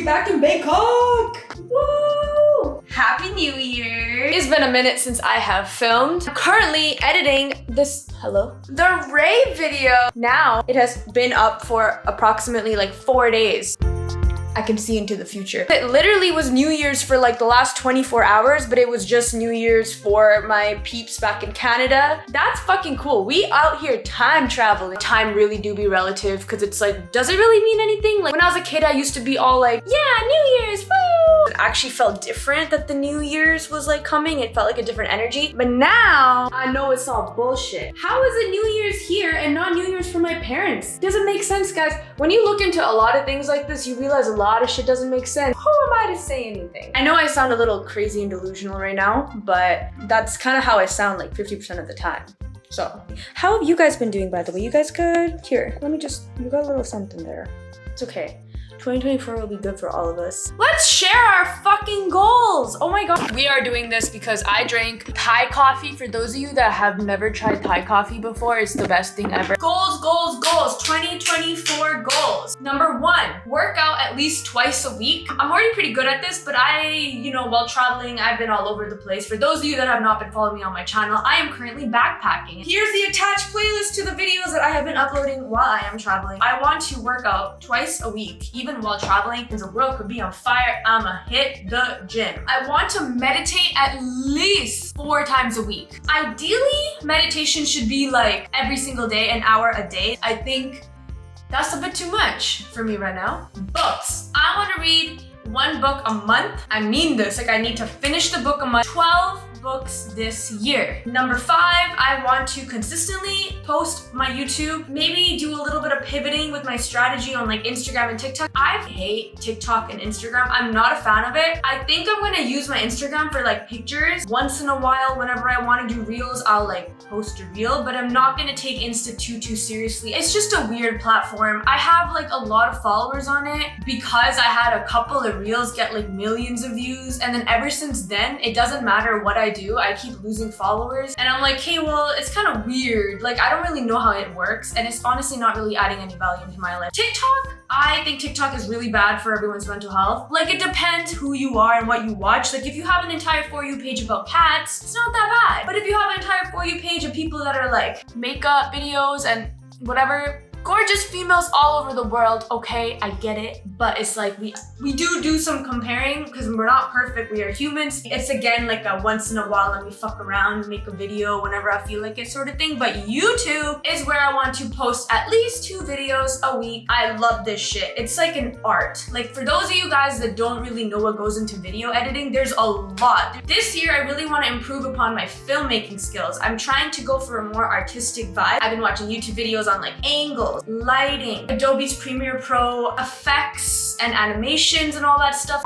back in Bangkok! Woo! Happy New Year! It's been a minute since I have filmed. I'm currently editing this, the rave video. Now, it has been up for approximately like 4 days. I can see into the future. It literally was New Year's for like the last 24 hours, but it was just New Year's for my peeps back in Canada. That's fucking cool. We out here time traveling. Time really do be relative because it's like, does it really mean anything? Like when I was a kid, I used to be all like, yeah, New Year's, woo! It actually felt different that the New Year's was like coming. It felt like a different energy. But now I know it's all bullshit. How is it New Year's here and not New Year's for my parents? Doesn't make sense, guys. When you look into a lot of things like this, you realize a lot of shit doesn't make sense. Who am I to say anything? I know I sound a little crazy and delusional right now, but that's kind of how I sound like 50% of the time. So, how have you guys been doing, by the way? You guys good? Here, let me just, you got a little something there. It's okay. 2024 will be good for all of us. Let's share our fucking goals. Oh my god. We are doing this because I drank Thai coffee. For those of you that have never tried Thai coffee before, it's the best thing ever. Goals, goals, goals. 2024 goals. Number 1, work out at least twice a week. I'm already pretty good at this, but while traveling, I've been all over the place. For those of you that have not been following me on my channel, I am currently backpacking. Here's the attached playlist to the videos that I have been uploading while I am traveling. I want to work out twice a week, even while traveling, because the world could be on fire. I'ma hit the gym. I want to meditate at least 4 times a week. Ideally, meditation should be like every single day, an hour a day. I think that's a bit too much for me right now. Books. I want to read 1 book a month. I mean this, like I need to finish the book a month. 12 books this year. Number 5, I want to consistently post my YouTube, maybe do a little bit of pivoting with my strategy on like Instagram and TikTok. I hate TikTok and Instagram. I'm not a fan of it. I think I'm gonna use my Instagram for like pictures. Once in a while, whenever I want to do reels, I'll like post a reel, but I'm not gonna take Insta too seriously. It's just a weird platform. I have like a lot of followers on it because I had a couple of reels get like millions of views, and then ever since then, it doesn't matter what I do, I keep losing followers. And I'm like, hey, well, it's kind of weird. Like, I don't really know how it works, and it's honestly not really adding any value into my life. TikTok, I think TikTok is really bad for everyone's mental health. Like, it depends who you are and what you watch. Like, if you have an entire For You page about cats, it's not that bad. But if you have an entire For You page of people that are like makeup videos and whatever, gorgeous females all over the world, okay, I get it, but it's like we do some comparing because we're not perfect, we are humans. It's again like a once in a while let me fuck around, make a video whenever I feel like it sort of thing, but YouTube is where I want to post at least 2 videos a week. I love this shit. It's like an art. Like for those of you guys that don't really know what goes into video editing, there's a lot. This year, I really want to improve upon my filmmaking skills. I'm trying to go for a more artistic vibe. I've been watching YouTube videos on like angles, lighting, Adobe's Premiere Pro, effects and animations and all that stuff.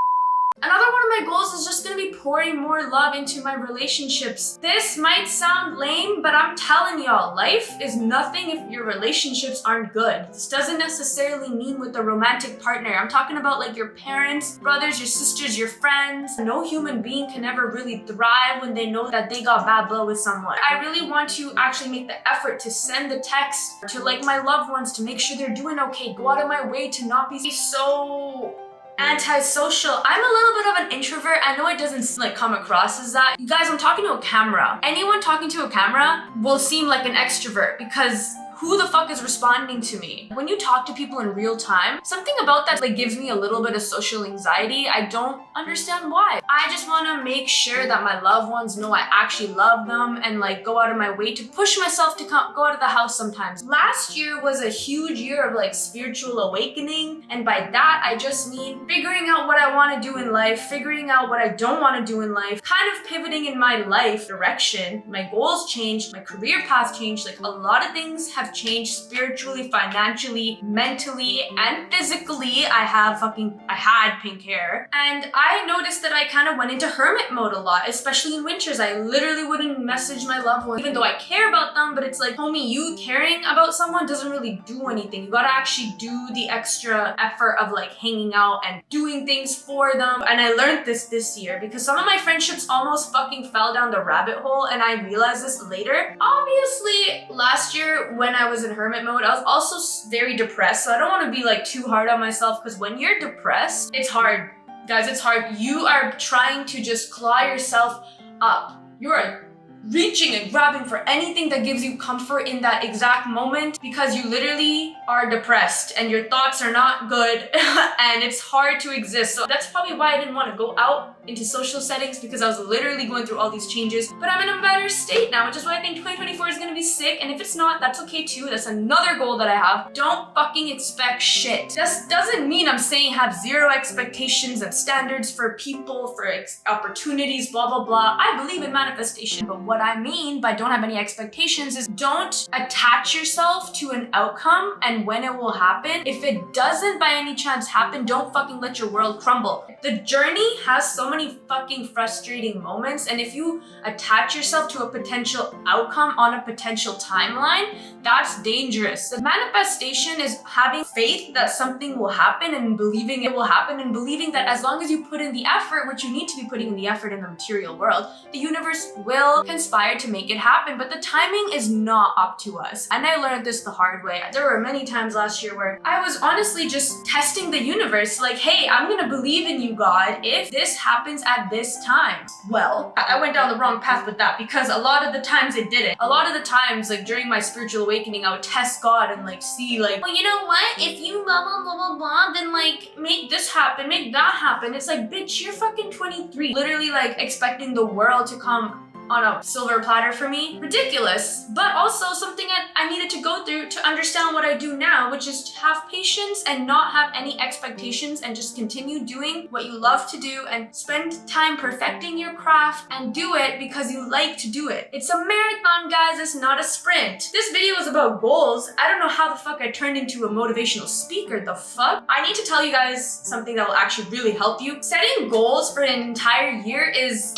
Another one of my goals is just gonna be pouring more love into my relationships. This might sound lame, but I'm telling y'all, life is nothing if your relationships aren't good. This doesn't necessarily mean with a romantic partner. I'm talking about like your parents, brothers, your sisters, your friends. No human being can ever really thrive when they know that they got bad blood with someone. I really want to actually make the effort to send the text to like my loved ones to make sure they're doing okay. Go out of my way to not be so antisocial. I'm a little bit of an introvert. I know it doesn't like come across as that. You guys, I'm talking to a camera. Anyone talking to a camera will seem like an extrovert because who the fuck is responding to me? When you talk to people in real time, something about that like gives me a little bit of social anxiety. I don't understand why. I just want to make sure that my loved ones know I actually love them and like go out of my way to push myself to go out of the house sometimes. Last year was a huge year of like spiritual awakening, and by that I just mean figuring out what I want to do in life, figuring out what I don't want to do in life, kind of pivoting in my life direction. My goals changed, my career path changed, like a lot of things have changed spiritually, financially, mentally, and physically. I had pink hair, and I noticed that I kind of went into hermit mode a lot, especially in winters. I literally wouldn't message my loved ones, even though I care about them, but it's like, homie, you caring about someone doesn't really do anything. You gotta actually do the extra effort of like hanging out and doing things for them. And I learned this year because some of my friendships almost fucking fell down the rabbit hole, and I realized this later. Obviously, last year when I was in hermit mode, I was also very depressed. So I don't want to be like too hard on myself, because when you're depressed, it's hard. Guys, it's hard. You are trying to just claw yourself up. You are reaching and grabbing for anything that gives you comfort in that exact moment, because you literally are depressed and your thoughts are not good and it's hard to exist. So that's probably why I didn't want to go out into social settings, because I was literally going through all these changes. But I'm in a better state now, which is why I think 2024 is gonna be sick. And if it's not, that's okay too. That's another goal that I have. Don't fucking expect shit. This doesn't mean I'm saying have zero expectations and standards for people, for opportunities, blah, blah, blah. I believe in manifestation, but what I mean by don't have any expectations is don't attach yourself to an outcome and when it will happen. If it doesn't by any chance happen, don't fucking let your world crumble. The journey has so many fucking frustrating moments, and if you attach yourself to a potential outcome on a potential timeline, that's dangerous. The manifestation is having faith that something will happen and believing it will happen, and believing that as long as you put in the effort, which you need to be putting in the effort in the material world, the universe will conspire to make it happen. But the timing is not up to us. And I learned this the hard way. There were many times last year where I was honestly just testing the universe, like, hey, I'm gonna believe in you, God, if this happens at this time. Well, I went down the wrong path with that, because a lot of the times it didn't. A lot of the times, like during my spiritual awakening, I would test God and like see like, well, you know what? If you blah, blah, blah, blah, blah, then like make this happen, make that happen. It's like, bitch, you're fucking 23. Literally like expecting the world to come on a silver platter for me. Ridiculous, but also something that I needed to go through to understand what I do now, which is to have patience and not have any expectations and just continue doing what you love to do and spend time perfecting your craft and do it because you like to do it. It's a marathon, guys, it's not a sprint. This video is about goals. I don't know how the fuck I turned into a motivational speaker, the fuck? I need to tell you guys something that will actually really help you. Setting goals for an entire year is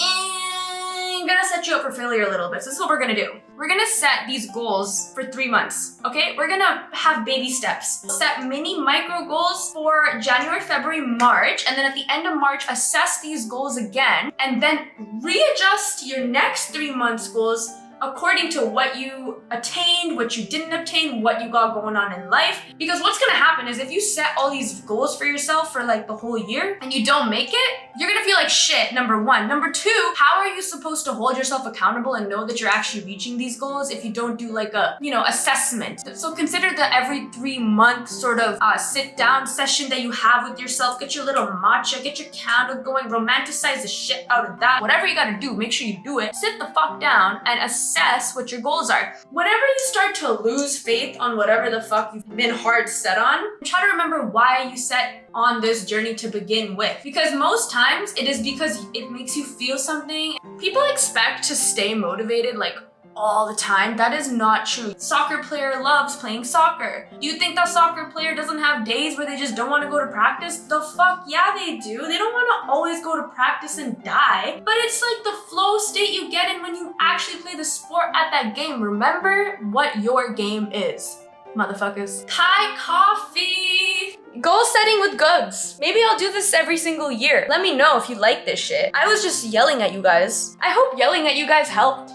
gonna set you up for failure a little bit. So this is what we're gonna do. We're gonna set these goals for 3 months, okay? We're gonna have baby steps. Set mini micro goals for January, February, March, and then at the end of March, assess these goals again, and then readjust your next 3 months goals according to what you attained, what you didn't obtain, what you got going on in life. Because what's gonna happen is if you set all these goals for yourself for like the whole year and you don't make it, you're gonna feel like shit, number one. Number two, how are you supposed to hold yourself accountable and know that you're actually reaching these goals if you don't do like a, assessment? So consider the every 3 month sort of sit down session that you have with yourself. Get your little matcha, get your candle going, romanticize the shit out of that. Whatever you gotta do, make sure you do it. Sit the fuck down and assess what your goals are. Whenever you start to lose faith on whatever the fuck you've been hard set on, try to remember why you set on this journey to begin with. Because most times it is because it makes you feel something. People expect to stay motivated like all the time. That is not true. Soccer player loves playing soccer. You think that soccer player doesn't have days where they just don't want to go to practice? The fuck yeah they do. They don't want to always go to practice and die. But it's like the flow state you get in when you actually play the sport at that game. Remember what your game is, motherfuckers. Thai coffee. Goal setting with Gugzz. Maybe I'll do this every single year. Let me know if you like this shit. I was just yelling at you guys. I hope yelling at you guys helped.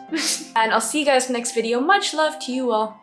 And I'll see you guys next video. Much love to you all.